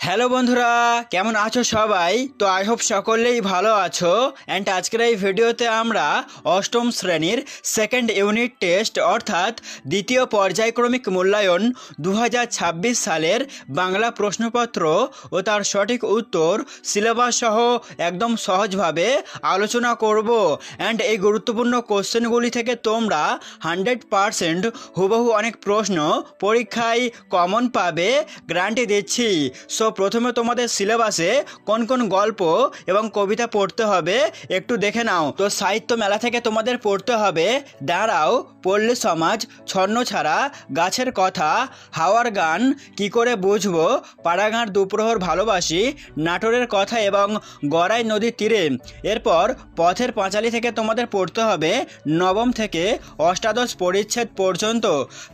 Hello বন্ধুরা, কেমন আছো সবাই? তো আই হোপ সকলেই ভালো আছো। অ্যান্ড আজকের এই ভিডিওতে আমরা অষ্টম শ্রেণীর সেকেন্ড ইউনিট টেস্ট অর্থাৎ দ্বিতীয় পর্যায়ক্রমিক মূল্যায়ন 2026 সালের বাংলা প্রশ্নপত্র ও তার সঠিক উত্তর সিলেবাস সহ একদম সহজভাবে আলোচনা করব। অ্যান্ড এই গুরুত্বপূর্ণ কোশ্চেনগুলি থেকে তোমরা 100% হুবহু অনেক প্রশ্ন পরীক্ষায় কমন পাবে, গ্যারান্টি দিচ্ছি। সো প্রথমে তোমাদের সিলেবাসে কোন কোন গল্প এবং কবিতা পড়তে হবে একটু দেখে নাও। তো সাহিত্য মেলা থেকে তোমাদের পড়তে হবে দাঁড়াও, পল্লী সমাজ, ছন্নছাড়া, গাছের কথা, হাওয়ার গান, কি করে বুঝবো, পাড়াগাঁর দুপ্রহর ভালোবাসি, নাটোরের কথা এবং গড়াই নদীর তীরে। এরপর পথের পাঁচালী থেকে তোমাদের পড়তে হবে নবম থেকে অষ্টাদশ পরিচ্ছেদ পর্যন্ত।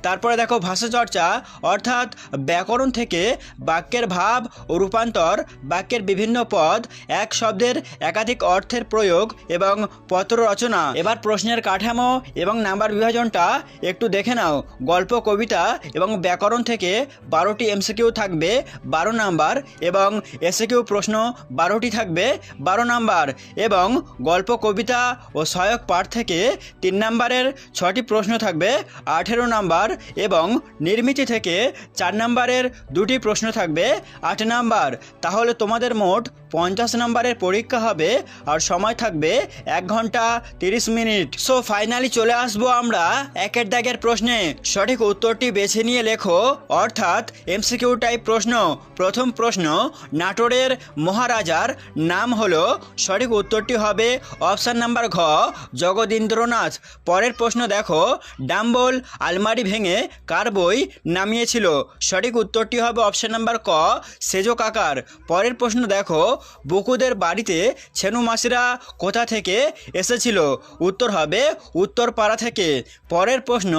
তারপরে দেখো ভাষাচর্চা অর্থাৎ ব্যাকরণ থেকে বাক্যের ভাব ও রূপান্তর, বাক্যের বিভিন্ন পদ, এক শব্দের একাধিক অর্থের প্রয়োগ এবং পত্র রচনা। এবার প্রশ্নের কাঠামো এবং নাম্বার বিভাজনটা একটু দেখে নাও। গল্প, কবিতা এবং ব্যাকরণ থেকে 12টি এমসিকিউ থাকবে 12 নাম্বার এবং এসিকিউ প্রশ্ন 12টি থাকবে 12 নাম্বার, এবং গল্প, কবিতা ও সহায়ক পাঠ থেকে 3 নাম্বারের 6টি প্রশ্ন থাকবে 18 নাম্বার, এবং নির্মিতি থেকে 4 নাম্বারের 2টি প্রশ্ন থাকবে 8 নাম্বার। তাহলে তোমাদের মোট 50 নাম্বারের পরীক্ষা হবে আর সময় থাকবে 1 ঘন্টা 30 মিনিট। সো ফাইনালি চলে আসবো আমরা একের দাগের প্রশ্নে। সঠিক উত্তরটি বেছে নিয়ে লেখো, অর্থাৎ এমসিকিউ টাইপ প্রশ্ন। প্রথম প্রশ্ন, নাটোরের মহারাজার নাম হলো। সঠিক উত্তরটি হবে অপশান নাম্বার ঘ, জগদীন্দ্রনাথ। পরের প্রশ্ন দেখো, ডাম্বল আলমারি ভেঙে কার বই নামিয়েছিল? সঠিক উত্তরটি হবে অপশান নাম্বার ক, সেজো কাকার। পরের প্রশ্ন দেখো, বকুদের বাড়িতে ছেনু মাসিরা কোথা থেকে এসেছিল? উত্তর হবে উত্তরপাড়া থেকে। পরের প্রশ্ন,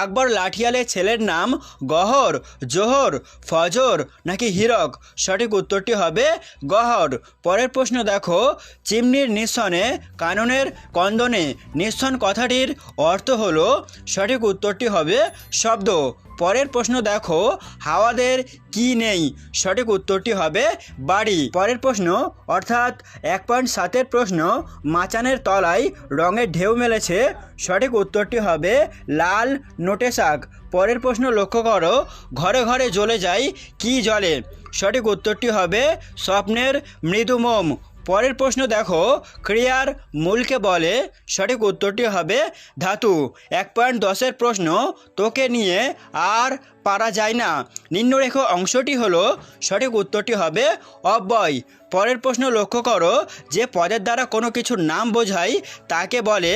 আকবর লাঠিয়ালের ছেলের নাম গহর, জোহর, ফজর নাকি হীরক? সঠিক উত্তরটি হবে গহর। পরের প্রশ্ন দেখো, চিমনির নিঃসনে কাননের কন্দনে, নিঃসন কথাটির অর্থ হলো। সঠিক উত্তরটি হবে শব্দ। পরের প্রশ্ন দেখো, হাওয়াদের কি নেই? সঠিক উত্তরটি হবে বাড়ি। পরের প্রশ্ন অর্থাৎ 1.7-এর প্রশ্ন, মাচানের তলায় রঙের ঢেউ মেলেছে। সঠিক উত্তরটি হবে লাল নোটে শাক। পরের প্রশ্ন লক্ষ্য করো, ঘরে ঘরে জ্বলে যায় কি জ্বলে? সঠিক উত্তরটি হবে স্বপ্নের মৃদু মোম। পরের প্রশ্ন দেখো, ক্রিয়ার মূলকে বলে? সঠিক উত্তরটি হবে ধাতু। 1.10-এর প্রশ্ন, তোকে নিয়ে আর পারা যায় না, নিম্নরেখ অংশটি হলো। সঠিক উত্তরটি হবে অব্যয়। পরের প্রশ্ন লক্ষ্য করো, যে পদের দ্বারা কোনো কিছুর নাম বোঝায় তাকে বলে?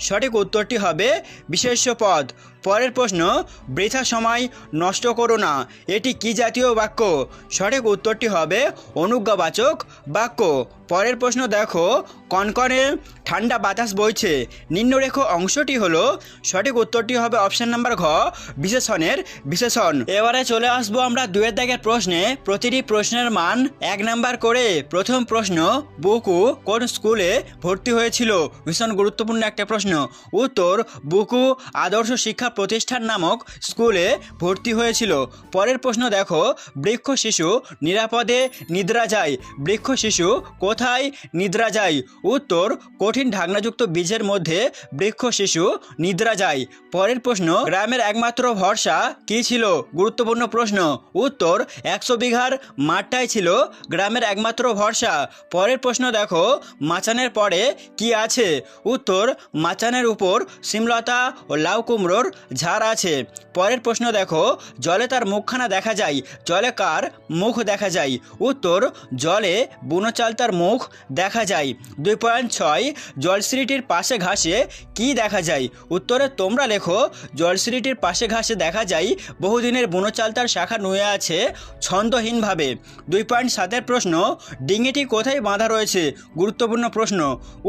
সঠিক উত্তরটি হবে বিশেষ্য পদ। পরের প্রশ্ন, বৃথা সময় নষ্ট করো না, এটি কি জাতীয় বাক্য? সঠিক উত্তরটি হবে অনুজ্ঞাবাচক বাক্য। পরের প্রশ্ন দেখো, কনকনে ঠান্ডা বাতাস বইছে, নিম্নরেখ অংশটি হলো। সঠিক উত্তরটি হবে অপশান নাম্বার ঘ, বিশেষণের বিশেষণ। এবারে চলে আসবো আমরা 2-এর দাগের প্রশ্নে। প্রতিটি প্রশ্নের মান 1 নাম্বার করে। প্রথম প্রশ্ন, বুকু কোন স্কুলে ভর্তি হয়েছিল? ভীষণ গুরুত্বপূর্ণ একটা প্রশ্ন। উত্তর, বুকু আদর্শ শিক্ষা প্রতিষ্ঠান নামক স্কুলে ভর্তি হয়েছিল। পরের প্রশ্ন দেখো, বৃক্ষ শিশু নিরাপদে নিদ্রা যায়, বৃক্ষ শিশু কোথায় নিদ্রা যায়? উত্তর, কঠিন ঢাকনাযুক্ত বীজের মধ্যে বৃক্ষ শিশু নিদ্রা যায়। পরের প্রশ্ন, গ্রামের একমাত্র ভরসা কি ছিল? গুরুত্বপূর্ণ প্রশ্ন। উত্তর, 100 বিঘার মাঠটাই ছিল গ্রামের একমাত্র ভরসা। পরের প্রশ্ন দেখো, মাচানের পরে কি আছে? উত্তর, মাচানের উপর শিমলতা ও লাউ কুমড়োর ঝাড় আছে। পরের প্রশ্ন দেখো, জলে তার মুখখানা দেখা যায়, জলে কার মুখ দেখা যায়? উত্তর, জলে বুনো চালতার মুখ দেখা যায়। 2.6, জলশ্রীটির পাশে ঘাসে কি দেখা যায়? উত্তরে তোমরা লেখো, জলশ্রীটির পাশে ঘাসে দেখা যায় বহুদিনের বুনো চালতার শাখা নুয়ে আছে ছন্দহীনভাবে। 2.7-এর প্রশ্ন, ডিঙিটি কোথায় বাঁধা রয়েছে? গুরুত্বপূর্ণ প্রশ্ন।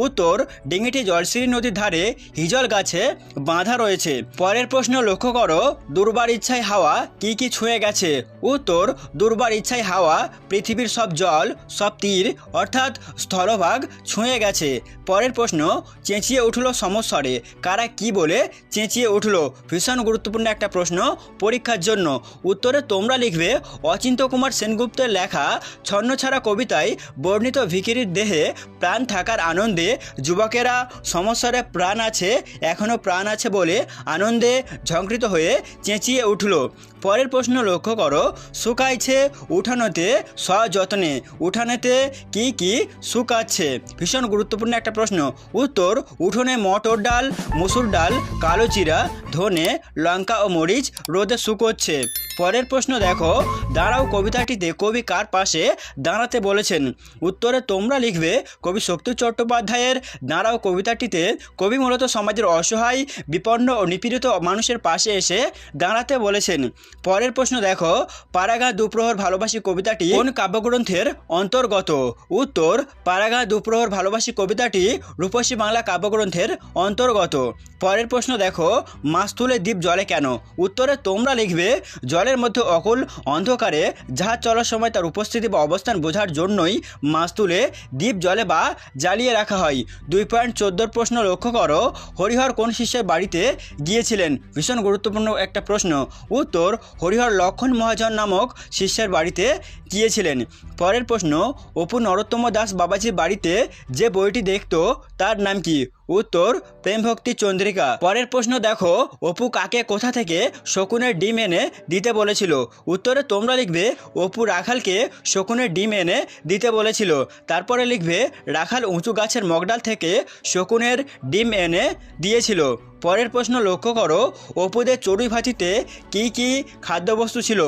উত্তর, ডিঙিটি জলশ্রী নদীর ধারে হিজল গাছে বাঁধা রয়েছে। পরের পরের প্রশ্ন লক্ষ্য করো, দুর্বার ইচ্ছায় হাওয়া কি কি ছুঁয়ে গেছে? উত্তর, দুর্বার ইচ্ছায় হাওয়া পৃথিবীর সব জল, সব তীর অর্থাৎ স্থলভাগ ছুঁয়ে গেছে। পরের প্রশ্ন, চেঁচিয়ে উঠলো সমস্বরে, কারা কি বলে চেঁচিয়ে উঠলো? ভীষণ গুরুত্বপূর্ণ একটা প্রশ্ন পরীক্ষার জন্য। উত্তরে তোমরা লিখবে, অচিন্ত্য কুমার সেনগুপ্তের লেখা ছন্নছাড়া কবিতায় বর্ণিত ভিখিরির দেহে প্রাণ থাকার আনন্দে যুবকেরা সমস্বরে প্রাণ আছে, এখনও প্রাণ আছে বলে আনন্দে ঝঙ্কৃত হয়ে চেঁচিয়ে উঠল। পরের প্রশ্ন লক্ষ্য করো, শুকাইছে উঠানোতে সযত্নে, উঠানেতে কি কি শুকাচ্ছে? ভীষণ গুরুত্বপূর্ণ একটা প্রশ্ন। উত্তর, উঠোনে মটর ডাল, মুসুর ডাল, কালো জিরা, ধনে, লঙ্কা ও মরিচ রোদে শুকোচ্ছে। পরের প্রশ্ন দেখো, দাঁড়াও কবিতাটিতে কবি কার পাশে দাঁড়াতে বলেছেন? উত্তরে তোমরা লিখবে, কবি শক্তি চট্টোপাধ্যায়ের দাঁড়াও কবিতাটিতে কবি মূলত সমাজের অসহায়, বিপন্ন ও নিপীড়িত মানুষের পাশে এসে দাঁড়াতে বলেছেন। পরের প্রশ্ন দেখো, পাড়াগাঁ দুপ্রহর ভালোবাসি কবিতাটি কোন কাব্যগ্রন্থের অন্তর্গত? উত্তর, পাড়াগাঁ দুপ্রহর ভালোবাসি কবিতাটি রূপসী বাংলা কাব্যগ্রন্থের অন্তর্গত। পরের প্রশ্ন দেখো, মাস্তুলে দ্বীপ জ্বলে কেন? উত্তরে তোমরা লিখবে, জলের মধ্যে অকুল অন্ধকারে জাহাজ চলার সময় তার উপস্থিতি বা অবস্থান বোঝার জন্যই মাস্তুলে দ্বীপ জ্বলে বা জ্বালিয়ে রাখা হয়। 2.14 প্রশ্ন লক্ষ্য করো, হরিহর কোন শিষ্যের বাড়িতে গিয়েছিলেন? ভীষণ গুরুত্বপূর্ণ একটা প্রশ্ন। উত্তর, হরিহর লক্ষণ মহাজন নামক শিষ্যের বাড়িতে গিয়েছিলেন। পরের প্রশ্ন, অপু নরোত্তম দাস বাবাজির বাড়িতে যে বইটি দেখতো তার নাম কি? উত্তর, প্রেম ভক্তি চন্দ্রিকা। পরের প্রশ্ন দেখো, অপু কাকে কোথা থেকে শকুনের ডিম এনে দিতে বলেছিল? উত্তরে তোমরা লিখবে, অপু রাখালকে শকুনের ডিম এনে দিতে বলেছিল। তারপরে লিখবে, রাখাল উঁচু গাছের মগডাল থেকে শকুনের ডিম এনে দিয়েছিল। পরের প্রশ্ন লক্ষ্য করো, অপুদের চড়ুই ভাতিতে কি কি খাদ্যবস্তু ছিল?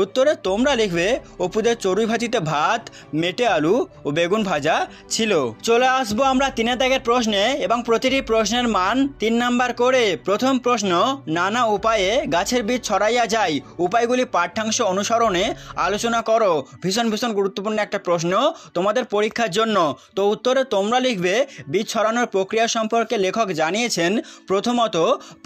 উত্তরে তোমরা লিখবে, অপুদের চড়ুই ভাতিতে ভাত, মেটে আলু ও বেগুন ভাজা ছিল। চলে আসবো আমরা 3 দাগের প্রশ্নে এবং প্রতিটি প্রশ্নের মান 3 নাম্বার করে। প্রথম প্রশ্ন, নানা উপায়ে গাছের বীজ ছড়াইয়া যায়, উপায়গুলি পাঠ্যাংশ অনুসরণে আলোচনা করো। ভীষণ গুরুত্বপূর্ণ একটা প্রশ্ন তোমাদের পরীক্ষার জন্য। তো উত্তরে তোমরা লিখবে, বীজ ছড়ানোর প্রক্রিয়া সম্পর্কে লেখক জানিয়েছেন, প্রথমত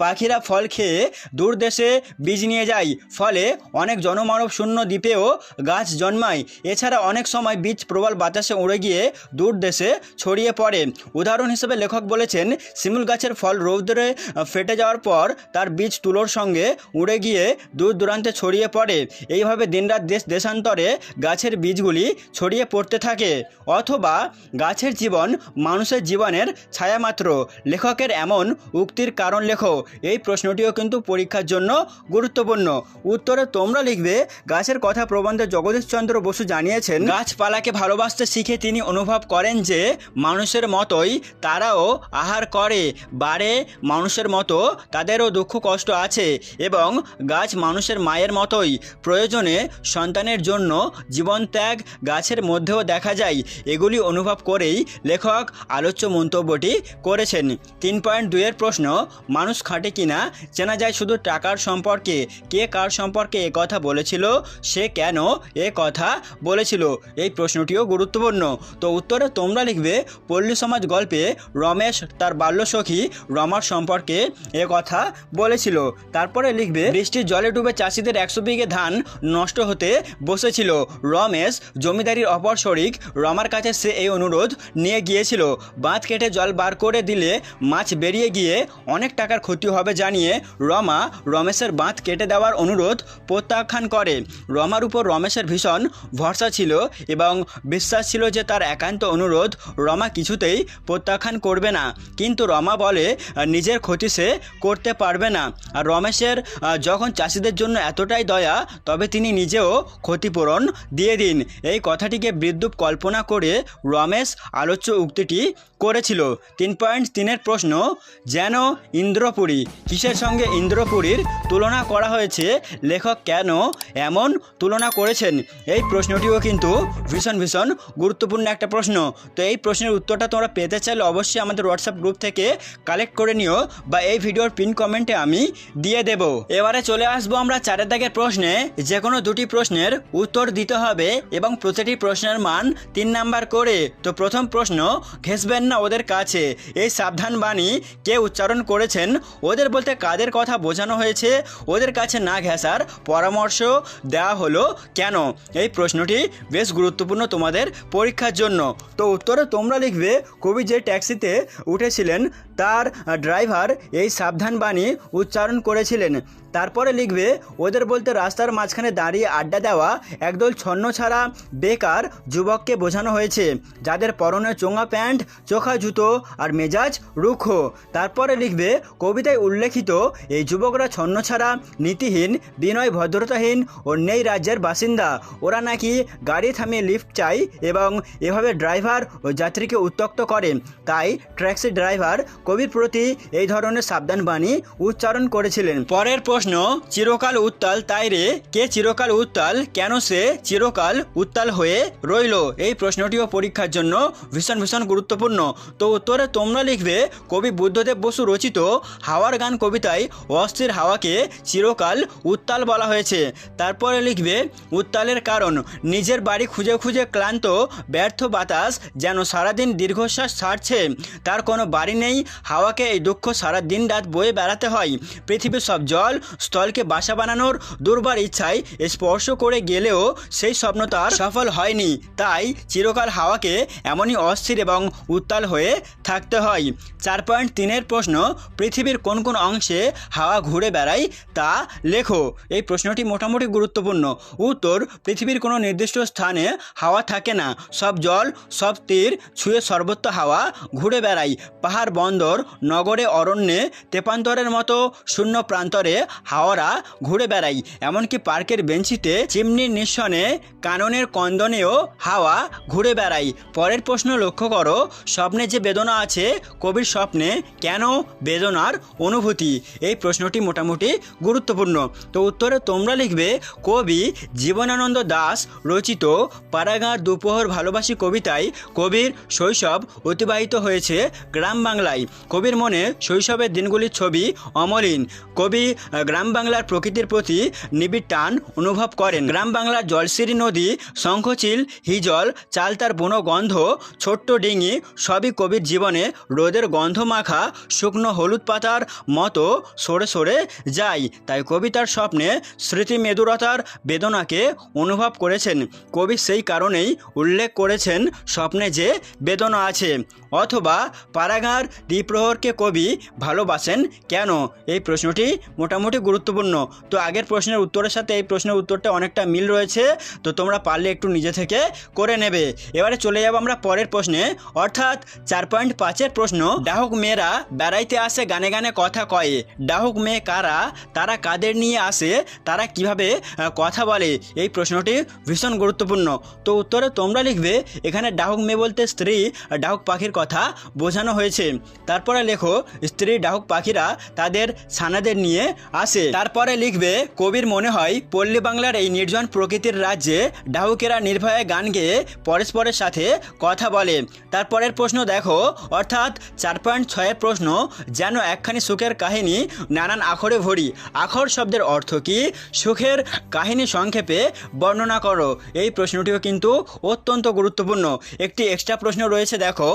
পাখিরা ফল খেয়ে দূর দেশে বীজ নিয়ে যায়, ফলে অনেক জনমানব শূন্য দ্বীপেও গাছ জন্মায়। এছাড়া অনেক সময় বীজ প্রবল বাতাসে উড়ে গিয়ে দূর দেশে ছড়িয়ে পড়ে। উদাহরণ হিসেবে লেখক বলেছেন, শিমুল গাছের ফল রৌদ্রে ফেটে যাওয়ার পর তার বীজ তুলোর সঙ্গে উড়ে গিয়ে দূর দূরান্তে ছড়িয়ে পড়ে। এইভাবে দিনরাত দেশ দেশান্তরে গাছের বীজগুলি ছড়িয়ে পড়তে থাকে। অথবা গাছের জীবন মানুষের জীবনের ছায়ামাত্র, লেখকের এমন উক্তির কারণ লেখো। এই প্রশ্নটিও কিন্তু পরীক্ষার জন্য গুরুত্বপূর্ণ। উত্তরে তোমরা লিখবে, গাছের কথা প্রবন্ধে জগদীশচন্দ্র বসু জানিয়েছেন, গাছপালাকে ভালোবাসতে শিখে তিনি অনুভব করেন যে মানুষের মতোই তারাও আহার করে, বাড়ে, মানুষের মতো তাদেরও দুঃখ কষ্ট আছে এবং গাছ মানুষের মায়ের মতোই, প্রয়োজনে সন্তানের জন্য জীবন ত্যাগ গাছের মধ্যেও দেখা যায়। এগুলি অনুভব করেই লেখক আলোচ্য মন্তব্যটি করেছেন। 3.2 প্রশ্ন, মানুষ খাটে কিনা চেনা যায় শুধু টাকার সম্পর্কে, কে কার সম্পর্কে এ কথা বলেছিল, সে কেন এ কথা বলেছিল? এই প্রশ্নটিও গুরুত্বপূর্ণ। তো উত্তরে তোমরা লিখবে, পল্লী সমাজ গল্পে রমেশ তার বাল্যসখী রমার সম্পর্কে এ কথা বলেছিল। তারপরে লিখবে, বৃষ্টির জলে ডুবে চাষিদের 100 বিঘে ধান নষ্ট হতে বসেছিল, রমেশ জমিদারির অপর শরিক রমার কাছে সে এই অনুরোধ নিয়ে গিয়েছিল, বাঁধ কেটে জল বার করে দিলে মাছ বেরিয়ে গিয়ে অনেক টাকার ক্ষতি হবে জানিয়ে রমা রমেশের বাঁধ কেটে দেওয়ার অনুরোধ প্রত্যাখ্যান করে। রমার উপর রমেশের ভীষণ ভরসা ছিল এবং বিশ্বাস ছিল যে তার একান্ত অনুরোধ রমা কিছুতেই প্রত্যাখ্যান করবে না। কিন্তু রমা বলে নিজের ক্ষতি সে করতে পারবে না, আর রমেশের যখন চাষিদের জন্য এতটাই দয়া, তবে তিনি নিজেও ক্ষতিপূরণ দিয়ে দিন। এই কথাটিকে বিদ্রূপ কল্পনা করে রমেশ আলোচ্য উক্তিটি করেছিল। 3.3 প্রশ্ন, যেন ইন্দ্রপুরী, কিসের সঙ্গে ইন্দ্রপুরীর তুলনা করা হয়েছে, লেখক কেন এমন তুলনা করেছেন? এই প্রশ্নটিও কিন্তু ভীষণ গুরুত্বপূর্ণ একটা প্রশ্ন। তো এই প্রশ্নের উত্তরটা তোমরা পেতে চাইলে অবশ্যই আমাদের হোয়াটসঅ্যাপ গ্রুপ থেকে কালেক্ট করে নিও, বা এই ভিডিওর পিন কমেন্টে আমি দিয়ে দেব। এবারে চলে আসবো আমরা 4 দাগের প্রশ্নে। যে কোনো 2টি প্রশ্নের উত্তর দিতে হবে এবং প্রতিটি প্রশ্নের মান 3 নাম্বার করে। তো প্রথম প্রশ্ন, ঘেঁষবেন না ওদের কাছে, এই সাবধান বাণী কে উচ্চারণ করে করেছেন ওদের বলতে কাদের কথা বোঝানো হয়েছে, ওদের কাছে না ঘেঁষার পরামর্শ দেওয়া হলো কেন? এই প্রশ্নটি বেশ গুরুত্বপূর্ণ তোমাদের পরীক্ষার জন্য। তো উত্তরে তোমরা লিখবে কবি যে ট্যাক্সিতে উঠেছিলেন তার ড্রাইভার এই সাবধান বাণী উচ্চারণ করেছিলেন। তারপরে লিখবে ওদের বলতে রাস্তার মাঝখানে দাঁড়িয়ে আড্ডা দেওয়া একদল ছন্নছাড়া বেকার যুবককে বোঝানো হয়েছে, যাদের পরনে চোঙা প্যান্ট, চোখা জুতো আর মেজাজ রুক্ষ। তারপরে লিখবে কবিতায় উল্লেখিত এই যুবকরা ছন্নছাড়া, নীতিহীন, বিনয় ভদ্রতাহীন ও নেই রাজ্যের বাসিন্দা। ওরা নাকি গাড়ি থামিয়ে লিফট চাই এবং এভাবে ড্রাইভার ও যাত্রীকে উত্ত্যক্ত করে। তাই ট্যাক্সি ড্রাইভার কবির প্রতি এই ধরনের সাবধান বাণী উচ্চারণ করেছিলেন। পরের প্রশ্ন, চিরকাল উত্তাল তাই রে, কে চিরকাল উত্তাল, কেন সে চিরকাল উত্তাল হয়ে রইল? এই প্রশ্নটিও পরীক্ষার জন্য ভীষণ গুরুত্বপূর্ণ। তো উত্তরে তোমরা লিখবে কবি বুদ্ধদেব বসু রচিত হাওয়ার গান কবিতায় অস্থির হাওয়াকে চিরকাল উত্তাল বলা হয়েছে। তারপরে লিখবে উত্তালের কারণ, নিজের বাড়ি খুঁজে খুঁজে ক্লান্ত ব্যর্থ বাতাস যেন সারাদিন দীর্ঘশ্বাস ছাড়ছে, তার কোনো বাড়ি নেই, হাওয়াকে এই দুঃখ সারা দিন রাত বয়ে বেড়াতে হয়। পৃথিবীর সব জল স্থলকে বাসা বানানোর দুর্বার ইচ্ছায় স্পর্শ করে গেলেও সেই স্বপ্ন তার সফল হয়নি, তাই চিরকাল হাওয়াকে এমনই অস্থির এবং উত্তাল হয়ে থাকতে হয়। 4.3-এর প্রশ্ন, পৃথিবীর কোন কোন অংশে হাওয়া ঘুরে বেড়ায় তা লেখো। এই প্রশ্নটি মোটামুটি গুরুত্বপূর্ণ। উত্তর, পৃথিবীর কোনো নির্দিষ্ট স্থানে হাওয়া থাকে না, সব জল সব তীর ছুঁয়ে সর্বত্র হাওয়া ঘুরে বেড়ায়। পাহাড়, বন্দর, নগরে, অরণ্যে, তেপান্তরের মতো শূন্য প্রান্তরে হাওয়ারা ঘুরে বেড়ায়। এমনকি পার্কের বেঞ্চিতে, চিমনির নিঃসনে, কাননের কন্দনেও হাওয়া ঘুরে বেড়ায়। পরের প্রশ্ন লক্ষ্য করো, স্বপ্নে যে বেদনা আছে কবির স্বপ্নে কেন বেদনার অনুভূতি? এই প্রশ্নটি মোটামুটি গুরুত্বপূর্ণ। তো উত্তরে তোমরা লিখবে কবি জীবনানন্দ দাশ রচিত পাড়াগাঁর দুপোহর ভালোবাসি কবিতায় কবির শৈশব অতিবাহিত হয়েছে গ্রাম বাংলায়। কবির মনে শৈশবের দিনগুলির ছবি অমলিন। কবি গ্রাম বাংলার প্রকৃতির প্রতি নিবিড় টান অনুভব করেন। গ্রাম বাংলার জলসিরি নদী, শঙ্খচিল, হিজল, চালতার বুনো গন্ধ, ছোট্ট ডিঙি সবই কবির জীবনে রোদের গন্ধ মাখা শুকনো হলুদ পাতার মতো সরে সরে যায়। তাই কবি তার স্বপ্নে স্মৃতি মেদুরতার বেদনাকে অনুভব করেছেন। কবি সেই কারণেই উল্লেখ করেছেন স্বপ্নে যে বেদনা আছে। অথবা পাড়াগাঁর দ্বিপ্রহরকে কবি ভালোবাসেন কেন? এই প্রশ্নটি মোটামুটি গুরুত্বপূর্ণ। তো আগের প্রশ্নের উত্তরের সাথে এই প্রশ্নের উত্তরটা অনেকটা মিল রয়েছে, তো তোমরা পারলে একটু নিজে থেকে করে নেবে। এবারে চলে যাব আমরা পরের প্রশ্নে, অর্থাৎ 4.5-এর প্রশ্ন, ডাহুক মেয়েরা বেড়াইতে আসে গানে গানে কথা কয়ে। ডাহুক মেয়ে কারা, তারা কাদের নিয়ে আসে, তারা কিভাবে কথা বলে? এই প্রশ্নটি ভীষণ গুরুত্বপূর্ণ। তো উত্তরে তোমরা লিখবে এখানে ডাহুক মেয়ে বলতে স্ত্রী ডাহুক পাখির কথা বোঝানো হয়েছে। তারপরে লেখো স্ত্রী ডাহুক পাখিরা তাদের ছানাদের নিয়ে আসে। তারপরে লিখবে কবির মনে হয় পল্লী বাংলার এই নির্জন প্রকৃতির রাজ্যে ডাহুকেরা নির্ভয়ে গান গেয়ে পরস্পরের সাথে কথা বলে। তারপরের প্রশ্ন দেখো, অর্থাৎ 4.6-এর প্রশ্ন, যেন একখানি সুখের কাহিনী নানান আখরে ভরি। আখর শব্দের অর্থ কি? সুখের কাহিনী সংক্ষেপে বর্ণনা করো। এই প্রশ্নটিও কিন্তু অত্যন্ত গুরুত্বপূর্ণ। একটি এক্সট্রা প্রশ্ন রয়েছে, দেখো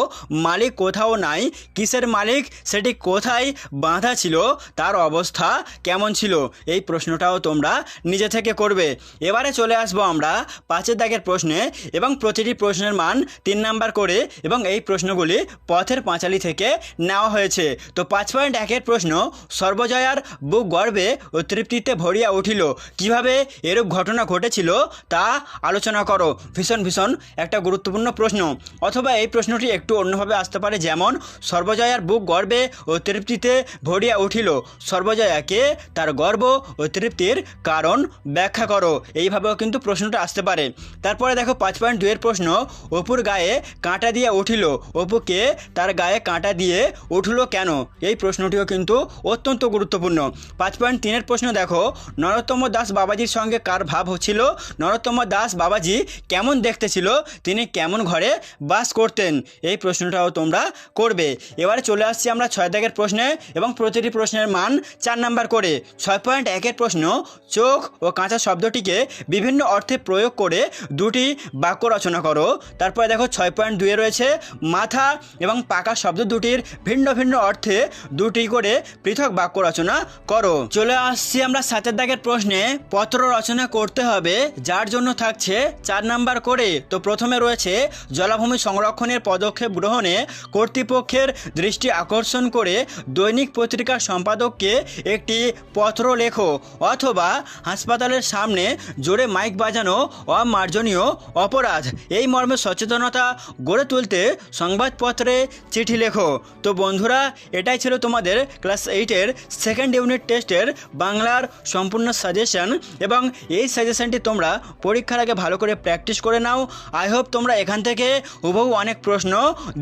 মালিক কোথাও নাই, কিসের মালিক, সেটি কোথায় বাঁধা ছিল, তার অবস্থা কেমন ছিল? এই প্রশ্নটাও তোমরা নিজে থেকে করবে। এবারে চলে আসবো আমরা 5-এর দাগের প্রশ্নে, এবং প্রতিটি প্রশ্নের মান 3 নাম্বার করে, এবং এই প্রশ্নগুলি পথের পাঁচালী থেকে নেওয়া হয়েছে। তো 5.1-এর প্রশ্ন, সর্বজয়ার বুক গর্বে ও তৃপ্তিতে ভরিয়া উঠিল, কিভাবে এরূপ ঘটনা ঘটেছিল তা আলোচনা করো। ভীষণ একটা গুরুত্বপূর্ণ প্রশ্ন। অথবা এই প্রশ্নটি একটু অন্যভাবে আসতে পারে, যেমন সর্বজয়ার বুক গর্বে ও তৃপ্তিতে ভরিয়া উঠিল, সর্বজয়াকে তার গর্ব ও তৃপ্তির কারণ ব্যাখ্যা করো। এইভাবেও কিন্তু প্রশ্নটা আসতে পারে। তারপরে দেখো 5.2-এর প্রশ্ন, অপুর গায়ে কাঁটা দিয়ে উঠিল, অপুকে তার গায়ে কাঁটা দিয়ে উঠল কেন? এই প্রশ্নটিও কিন্তু অত্যন্ত গুরুত্বপূর্ণ। 5.3-এর প্রশ্ন দেখো, নরোত্তম দাস বাবাজির সঙ্গে কার ভাব হচ্ছিল? নরোত্তম দাস বাবাজি কেমন দেখতে ছিল? তিনি কেমন ঘরে বাস করতেন? এই প্রশ্নটাও তোমরা করবে। এবারে চলে আসছি আমরা 6 দাগের প্রশ্নে, এবং প্রতিটি প্রশ্নের মান 4 নাম্বার করে। 6.1-এর প্রশ্ন, চোখ ও কাঁচা শব্দটিকে বিভিন্ন অর্থে প্রয়োগ করে দুটি বাক্য রচনা করো। তারপরে দেখো 6.2-এ রয়েছে মাথা এবং পাকা শব্দ দুটির ভিন্ন ভিন্ন অর্থে দুটি করে পৃথক বাক্য রচনা করো। চলে আসছি আমরা 7-এর দাগের প্রশ্নে, পত্র রচনা করতে হবে, যার জন্য থাকছে 4 নাম্বার করে। তো প্রথমে রয়েছে জলাভূমি সংরক্ষণের পদক্ষেপ গ্রহণে কর্তৃপক্ষের দৃষ্টি আকর্ষণ করে দৈনিক পত্রিকার সম্পাদককে একটি পত্র লেখো, অথবা হাসপাতালের সামনে জোরে মাইক বাজানো অমার্জনীয় অপরাধ, এই মর্মে সচেতনতা গড়ে তুলতে সংবাদপত্রে চিঠি লেখো। তো বন্ধুরা, এটাই ছিল তোমাদের ক্লাস 8-এর সেকেন্ড ইউনিট টেস্টের বাংলার সম্পূর্ণ সাজেশন, এবং এই সাজেশনটি তোমরা পরীক্ষার আগে ভালো করে প্র্যাকটিস করে নাও। আই হোপ তোমরা এখান থেকে হুবহু অনেক প্রশ্ন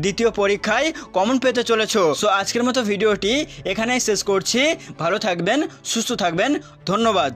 দ্বিতীয় পরীক্ষায় কমন পেতে চলেছো। সো আজকের মতো ভিডিওটি এখানেই শেষ করছি। ভালো থাকবেন, সুস্থ থাকবেন, ধন্যবাদ।